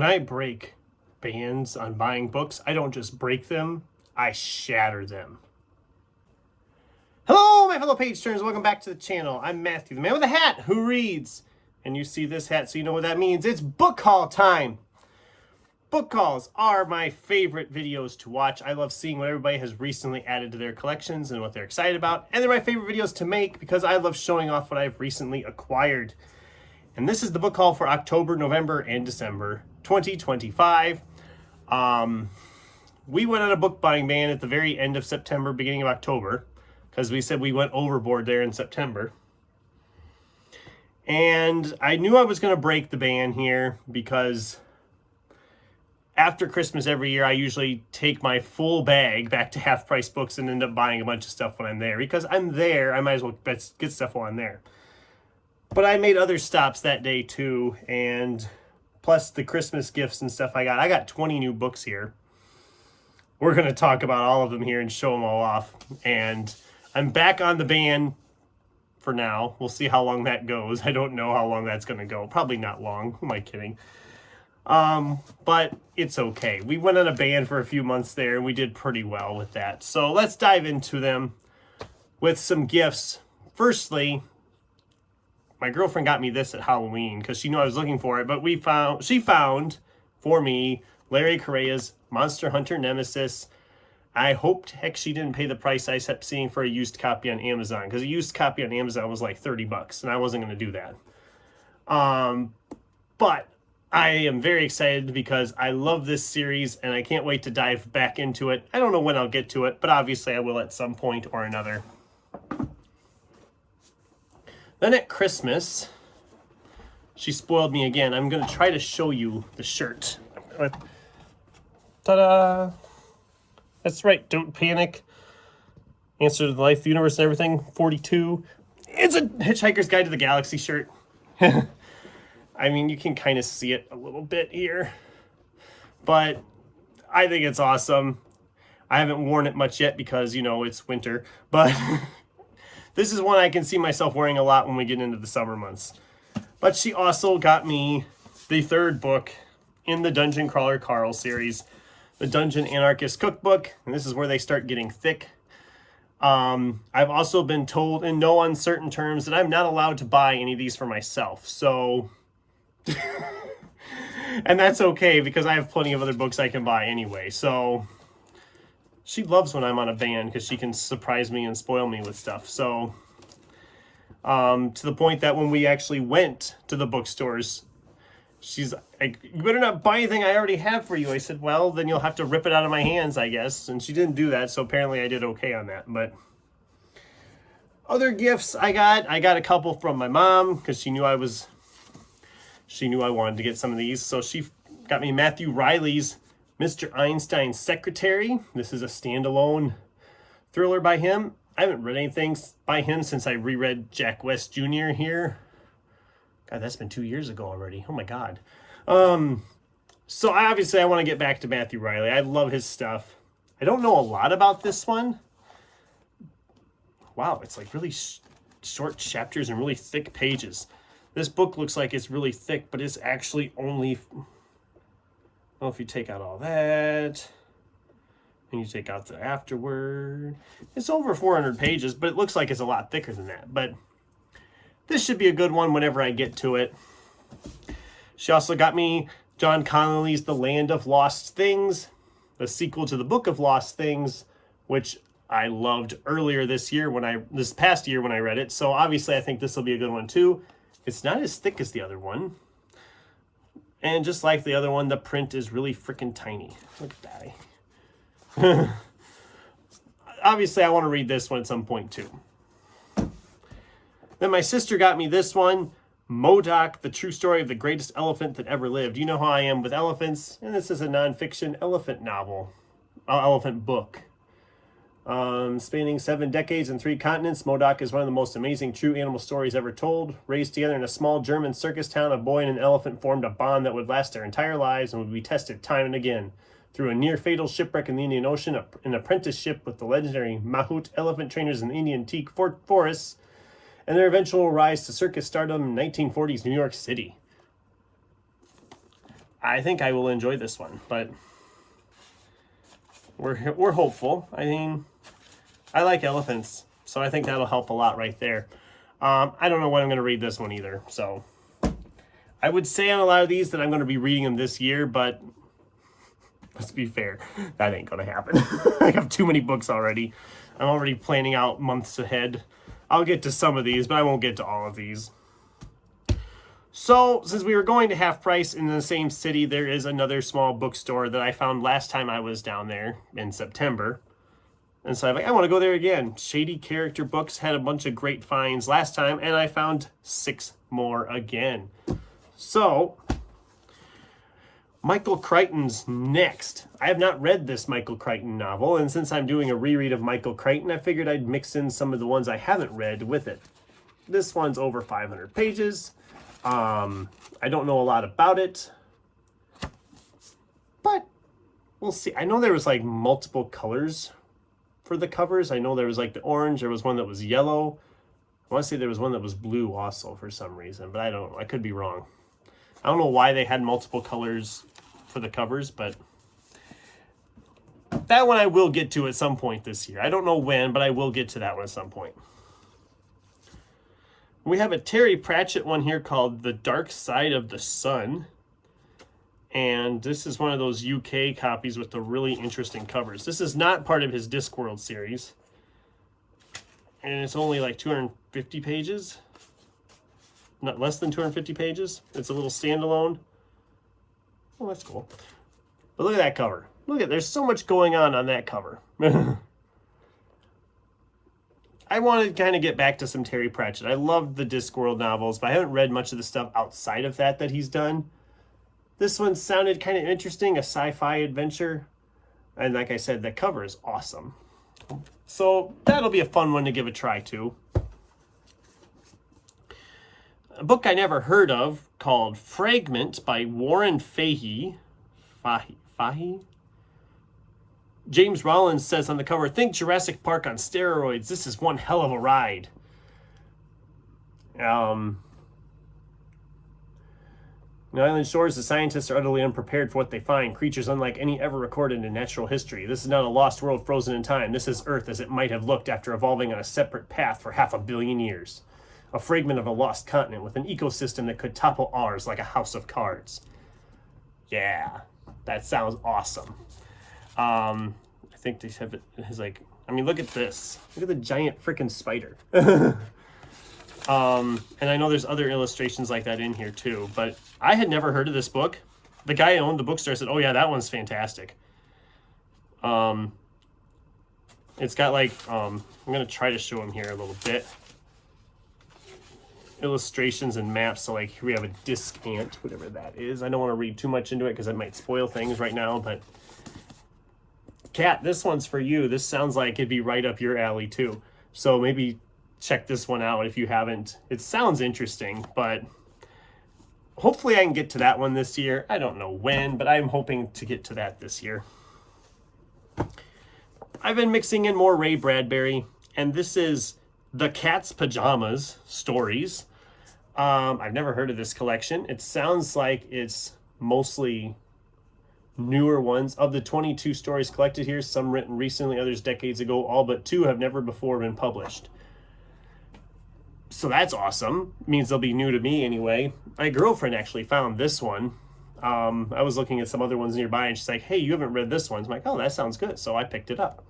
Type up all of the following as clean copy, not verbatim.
I break bans on buying books, I don't just break them, I shatter them. Hello, my fellow page turners. Welcome back to the channel. I'm Matthew, the man with a hat who reads. And you see this hat, so you know what that means. It's book haul time. Book hauls are my favorite videos to watch. I love seeing what everybody has recently added to their collections and what they're excited about. And they're my favorite videos to make because I love showing off what I've recently acquired. And this is the book haul for October, November, and December 2025. We went on a book buying ban at the very end of September, beginning of October, because we said we went overboard there in September. And I knew I was going to break the ban here because after Christmas every year, I usually take my full bag back to Half Price Books and end up buying a bunch of stuff when I'm there. Because I'm there, I might as well get stuff while I'm there. But I made other stops that day too, and plus the Christmas gifts and stuff I got 20 new books here. We're going to talk about all of them here and show them all off. And I'm back on the ban for now. We'll see how long that goes. I don't know how long that's going to go. Probably not long. Who am I kidding? But it's okay. We went on a ban for a few months there, and we did pretty well with that. So let's dive into them with some gifts. Firstly, my girlfriend got me this at Halloween because she knew I was looking for it, but she found for me Larry Correia's Monster Hunter Nemesis. I hoped heck she didn't pay the price I kept seeing for a used copy on Amazon, because a used copy on Amazon was like $30 and I wasn't going to do that. But I am very excited because I love this series and I can't wait to dive back into it. I don't know when I'll get to it, but obviously I will at some point or another. Then at Christmas, she spoiled me again. I'm going to try to show you the shirt. Ta-da! That's right, Don't Panic. Answer to the Life, the Universe, and Everything, 42. It's a Hitchhiker's Guide to the Galaxy shirt. I mean, you can kind of see it a little bit here. But I think it's awesome. I haven't worn it much yet because, you know, it's winter. But this is one I can see myself wearing a lot when we get into the summer months. But she also got me the third book in the Dungeon Crawler Carl series, the Dungeon Anarchist Cookbook. And this is where they start getting thick. I've also been told in no uncertain terms that I'm not allowed to buy any of these for myself. So, and that's okay because I have plenty of other books I can buy anyway. So she loves when I'm on a ban because she can surprise me and spoil me with stuff. So, to the point that when we actually went to the bookstores, she's like, "You better not buy anything I already have for you." I said, "Well, then you'll have to rip it out of my hands, I guess." And she didn't do that, so apparently I did okay on that. But other gifts I got a couple from my mom because she knew I wanted to get some of these. So she got me Matthew Riley's Mr. Einstein's Secretary. This is a standalone thriller by him. I haven't read anything by him since I reread Jack West Jr. here. God, that's been 2 years ago already. Oh my God. So I want to get back to Matthew Riley. I love his stuff. I don't know a lot about this one. Wow, it's like really short chapters and really thick pages. This book looks like it's really thick, but it's actually only, well, if you take out all that, and you take out the afterword, it's over 400 pages, but it looks like it's a lot thicker than that. But this should be a good one whenever I get to it. She also got me John Connolly's The Land of Lost Things, the sequel to the Book of Lost Things, which I loved earlier this past year when I read it. So obviously I think this will be a good one too. It's not as thick as the other one. And just like the other one, the print is really freaking tiny. Look at that. Obviously I want to read this one at some point too. Then my sister got me this one, MODOK, The True Story of the Greatest Elephant That Ever Lived. You know how I am with elephants, and this is a nonfiction elephant novel, elephant book. Spanning 7 decades and 3 continents, MODOK is one of the most amazing true animal stories ever told. Raised together in a small German circus town, a boy and an elephant formed a bond that would last their entire lives and would be tested time and again. Through a near-fatal shipwreck in the Indian Ocean, an apprenticeship with the legendary Mahout elephant trainers in the Indian teak forests, and their eventual rise to circus stardom in 1940s New York City. I think I will enjoy this one, but we're hopeful. I mean, I like elephants, so I think that'll help a lot right there. I don't know when I'm going to read this one either, so I would say on a lot of these that I'm going to be reading them this year, but let's be fair, that ain't going to happen. I have too many books already. I'm already planning out months ahead. I'll get to some of these, but I won't get to all of these. So, since we were going to Half Price in the same city, there is another small bookstore that I found last time I was down there in September. And so I'm like, I want to go there again. Shady Character Books had a bunch of great finds last time, and I found 6 more again. So, Michael Crichton's next. I have not read this Michael Crichton novel, and since I'm doing a reread of Michael Crichton, I figured I'd mix in some of the ones I haven't read with it. This one's over 500 pages. I don't know a lot about it, but we'll see. I know there was like multiple colors for the covers. I know there was like the orange, there was one that was yellow. I want to say there was one that was blue also for some reason, but I don't know. I could be wrong. I don't know why they had multiple colors for the covers, but that one I will get to at some point this year. I don't know when, but I will get to that one at some point. We have a Terry Pratchett one here called The Dark Side of the Sun. And this is one of those UK copies with the really interesting covers. This is not part of his Discworld series. And it's only like 250 pages. Not less than 250 pages. It's a little standalone. Oh, that's cool. But look at that cover. Look at, there's so much going on that cover. I want to kind of get back to some Terry Pratchett. I love the Discworld novels, but I haven't read much of the stuff outside of that he's done. This one sounded kind of interesting, a sci-fi adventure. And like I said, the cover is awesome. So that'll be a fun one to give a try to. A book I never heard of called Fragment by Warren Fahey. Fahey? James Rollins says on the cover, think Jurassic Park on steroids. This is one hell of a ride. In Island Shores, the scientists are utterly unprepared for what they find. Creatures unlike any ever recorded in natural history. This is not a lost world frozen in time. This is Earth as it might have looked after evolving on a separate path for 500 million years. A fragment of a lost continent with an ecosystem that could topple ours like a house of cards. Yeah, that sounds awesome. I think they have it as like, I mean, look at this. Look at the giant freaking spider. And I know there's other illustrations like that in here too, but I had never heard of this book. The guy who owned the bookstore said, oh yeah, that one's fantastic. It's got like, I'm going to try to show him here a little bit. Illustrations and maps. So like here we have a disc ant, whatever that is. I don't want to read too much into it because it might spoil things right now, but Kat, this one's for you. This sounds like it'd be right up your alley too. So maybe check this one out if you haven't. It sounds interesting, but hopefully I can get to that one this year. I don't know when, but I'm hoping to get to that this year. I've been mixing in more Ray Bradbury, and this is The Cat's Pajamas Stories. I've never heard of this collection. It sounds like it's mostly newer ones. Of the 22 stories collected here, some written recently, others decades ago, all but 2 have never before been published. So that's awesome. It means they'll be new to me anyway. My girlfriend actually found this one. I was looking at some other ones nearby, and she's like, hey, you haven't read this one. I'm like, oh, that sounds good. So I picked it up.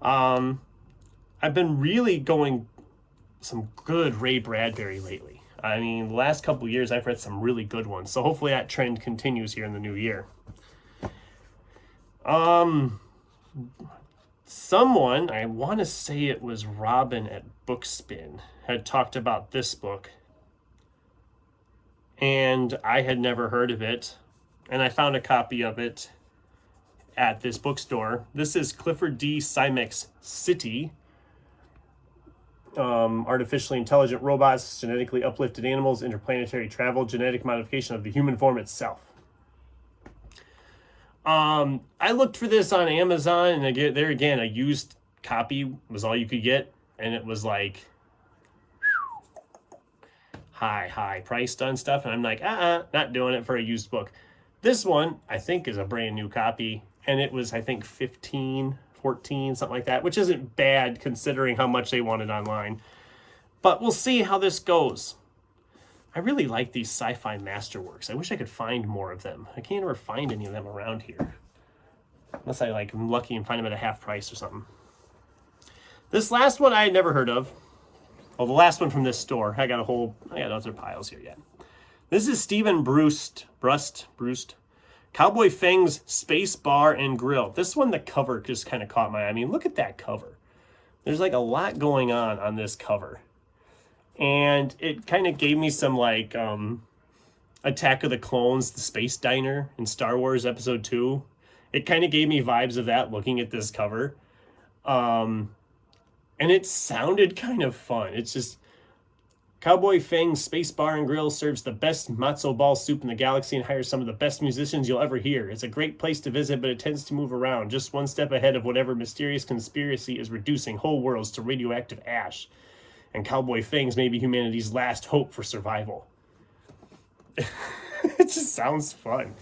I've been really going some good Ray Bradbury lately. I mean, the last couple years, I've read some really good ones. So hopefully that trend continues here in the new year. Someone, I want to say it was Robin at Bookspin, had talked about this book. And I had never heard of it. And I found a copy of it at this bookstore. This is Clifford D. Simak's City. Artificially intelligent robots, genetically uplifted animals, interplanetary travel, genetic modification of the human form itself. I looked for this on Amazon, and there again, a used copy was all you could get, and it was like high priced on stuff, and I'm like, not doing it for a used book. This one, I think, is a brand new copy, and it was, I think, 15, 14, something like that, which isn't bad considering how much they wanted online. But we'll see how this goes. I really like these sci-fi masterworks. I wish I could find more of them. I can't ever find any of them around here. Unless I'm lucky and find them at a half price or something. This last one I had never heard of. Oh, the last one from this store. I got other piles here yet. This is Stephen Brust. Cowboy Fangs Space Bar and Grill. This one, the cover just kind of caught my eye. I mean, look at that cover. There's like a lot going on this cover. And it kind of gave me some like Attack of the Clones, the Space Diner in Star Wars Episode 2. It kind of gave me vibes of that looking at this cover. And it sounded kind of fun. It's just Cowboy Fang's Space Bar and Grill serves the best matzo ball soup in the galaxy and hires some of the best musicians you'll ever hear. It's a great place to visit, but it tends to move around, just one step ahead of whatever mysterious conspiracy is reducing whole worlds to radioactive ash. And Cowboy Fangs may be humanity's last hope for survival. It just sounds fun.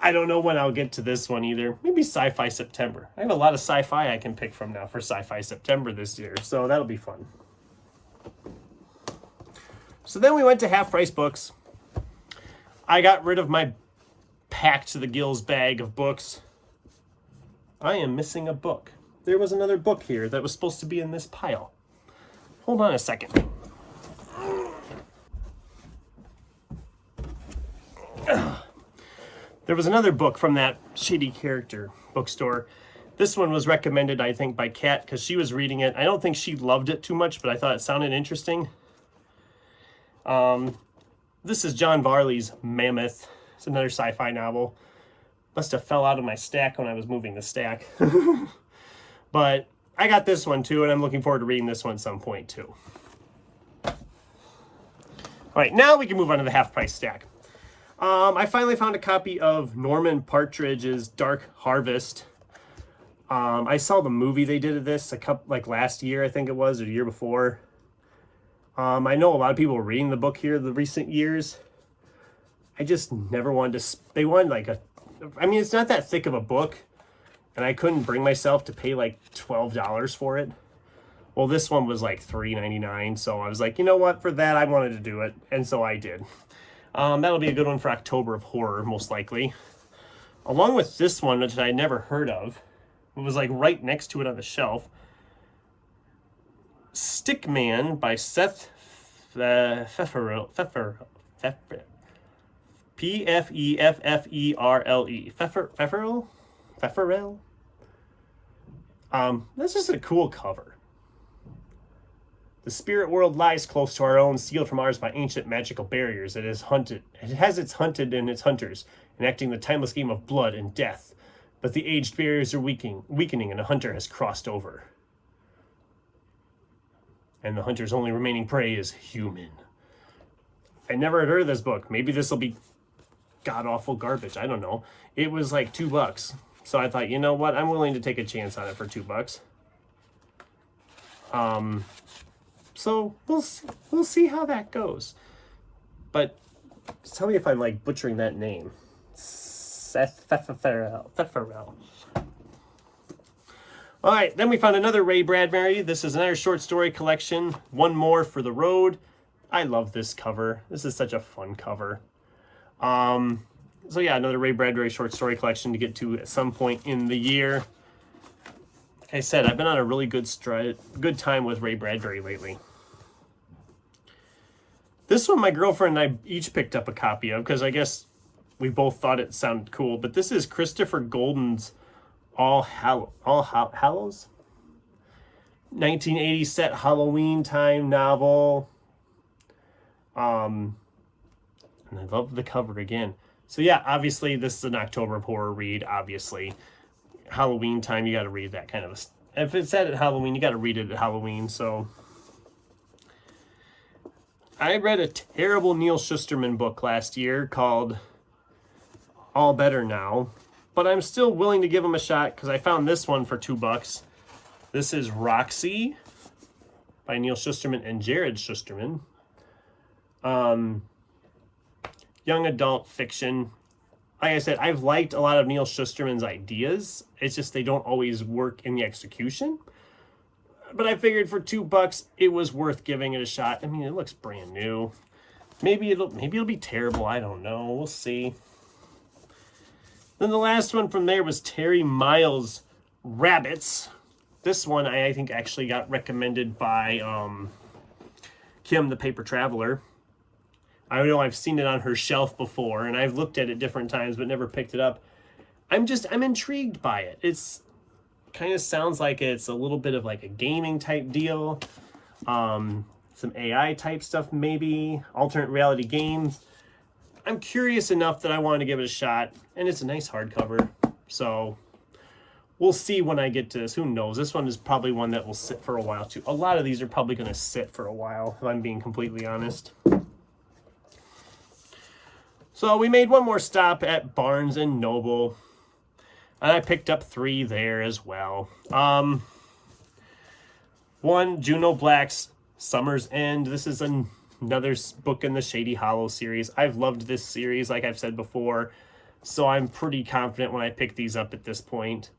I don't know when I'll get to this one either. Maybe Sci-Fi September. I have a lot of sci-fi I can pick from now for Sci-Fi September this year, so that'll be fun. So then we went to Half Price Books. I got rid of my packed to the gills bag of books. I am missing a book. There was another book here that was supposed to be in this pile. Hold on a second. There was another book from that Shady Character bookstore. This one was recommended, I think, by Kat because she was reading it. I don't think she loved it too much, but I thought it sounded interesting. This is John Varley's Mammoth. It's another sci-fi novel. Must have fell out of my stack when I was moving the stack. But I got this one too, and I'm looking forward to reading this one at some point too. All right, now we can move on to the half price stack. I finally found a copy of Norman Partridge's Dark Harvest. I saw the movie they did of this like last year, I think it was, or the year before. I know a lot of people were reading the book here the recent years. I just never wanted to. They wanted it's not that thick of a book. And I couldn't bring myself to pay like $12 for it. Well, this one was like $3.99, so I was like, you know what? For that, I wanted to do it, and so I did. That'll be a good one for October of Horror, most likely. Along with this one, which I never heard of, it was like right next to it on the shelf. Stickman by Seth Pfefferle. P-F-E-F-F-E-R-L-E. Pfefferle? That's just a cool cover. The spirit world lies close to our own, sealed from ours by ancient magical barriers. It has its hunted and its hunters, enacting the timeless game of blood and death. But the aged barriers are weakening, and a hunter has crossed over. And the hunter's only remaining prey is human. I never had heard of this book. Maybe this will be god-awful garbage. I don't know. It was like $2. So I thought, you know what? I'm willing to take a chance on it for $2. So we'll see how that goes. But tell me if I'm like butchering that name. Seth Pfefferle. All right, then we found another Ray Bradbury. This is another short story collection. One More for the Road. I love this cover. This is such a fun cover. So yeah, another Ray Bradbury short story collection to get to at some point in the year. Like I said, I've been on a really good time with Ray Bradbury lately. This one my girlfriend and I each picked up a copy of because I guess we both thought it sounded cool. But this is Christopher Golden's All Hallows? 1980 set Halloween time novel. And I love the cover again. So yeah, obviously this is an October of Horror read, obviously. Halloween time, you got to read that kind of if it's set at Halloween, you got to read it at Halloween. So I read a terrible Neal Shusterman book last year called All Better Now, but I'm still willing to give him a shot because I found this one for $2. This is Roxy by Neal Shusterman and Jared Shusterman. Young adult fiction. like I said, I've liked a lot of Neil Shusterman's ideas. It's just they don't always work in the execution. But I figured for $2, it was worth giving it a shot. I mean, it looks brand new. Maybe it'll be terrible. I don't know. We'll see. Then the last one from there was Terry Miles' Rabbits. This one I think actually got recommended by Kim, the Paper Traveler. I know I've seen it on her shelf before, and I've looked at it different times, but never picked it up. I'm intrigued by it. It's kind of sounds like it's a little bit of like a gaming type deal. Some AI type stuff, maybe alternate reality games. I'm curious enough that I wanted to give it a shot, and it's a nice hardcover. So we'll see when I get to this. Who knows? This one is probably one that will sit for a while too. A lot of these are probably going to sit for a while, if I'm being completely honest. So we made one more stop at Barnes & Noble, and I picked up 3 there as well. One, Juno Black's Summer's End. This is another book in the Shady Hollow series. I've loved this series, like I've said before, so I'm pretty confident when I pick these up at this point.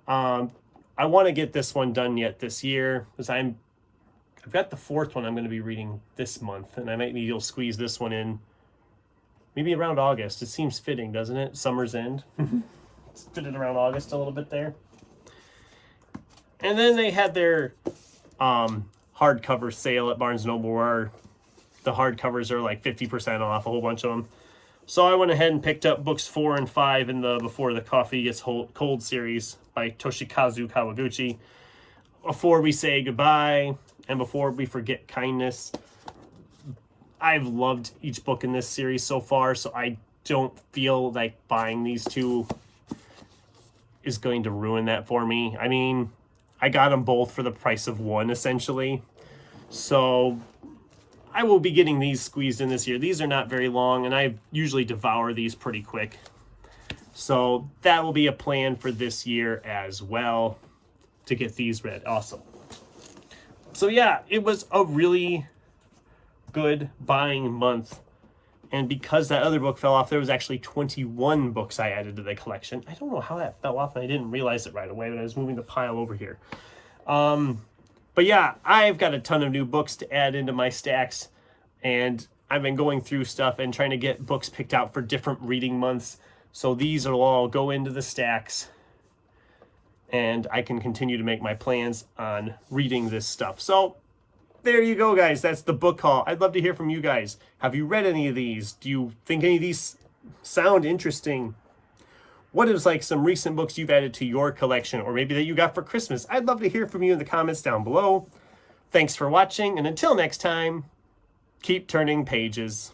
I want to get this one done yet this year, because I've got the 4th one I'm going to be reading this month, and I might need to squeeze this one in maybe around August. It seems fitting, doesn't it? Summer's End. Let's fit it around August a little bit there. And then they had their hardcover sale at Barnes & Noble, where the hardcovers are like 50% off, a whole bunch of them. So I went ahead and picked up books 4 and 5 in the Before the Coffee Gets Cold series by Toshikazu Kawaguchi. Before We Say Goodbye and Before We Forget Kindness. I've loved each book in this series so far, so I don't feel like buying these 2 is going to ruin that for me. I mean, I got them both for the price of one, essentially. So I will be getting these squeezed in this year. These are not very long, and I usually devour these pretty quick. So that will be a plan for this year as well, to get these read. Awesome. So yeah, it was a really good buying month. And because that other book fell off, there was actually 21 books I added to the collection. I don't know how that fell off, and I didn't realize it right away when I was moving the pile over here. But yeah, I've got a ton of new books to add into my stacks, and I've been going through stuff and trying to get books picked out for different reading months. So these will all go into the stacks, and I can continue to make my plans on reading this stuff. So there you go, guys. That's the book haul. I'd love to hear from you guys. Have you read any of these? Do you think any of these sound interesting? What is like some recent books you've added to your collection, or maybe that you got for Christmas? I'd love to hear from you in the comments down below. Thanks for watching, and until next time, keep turning pages.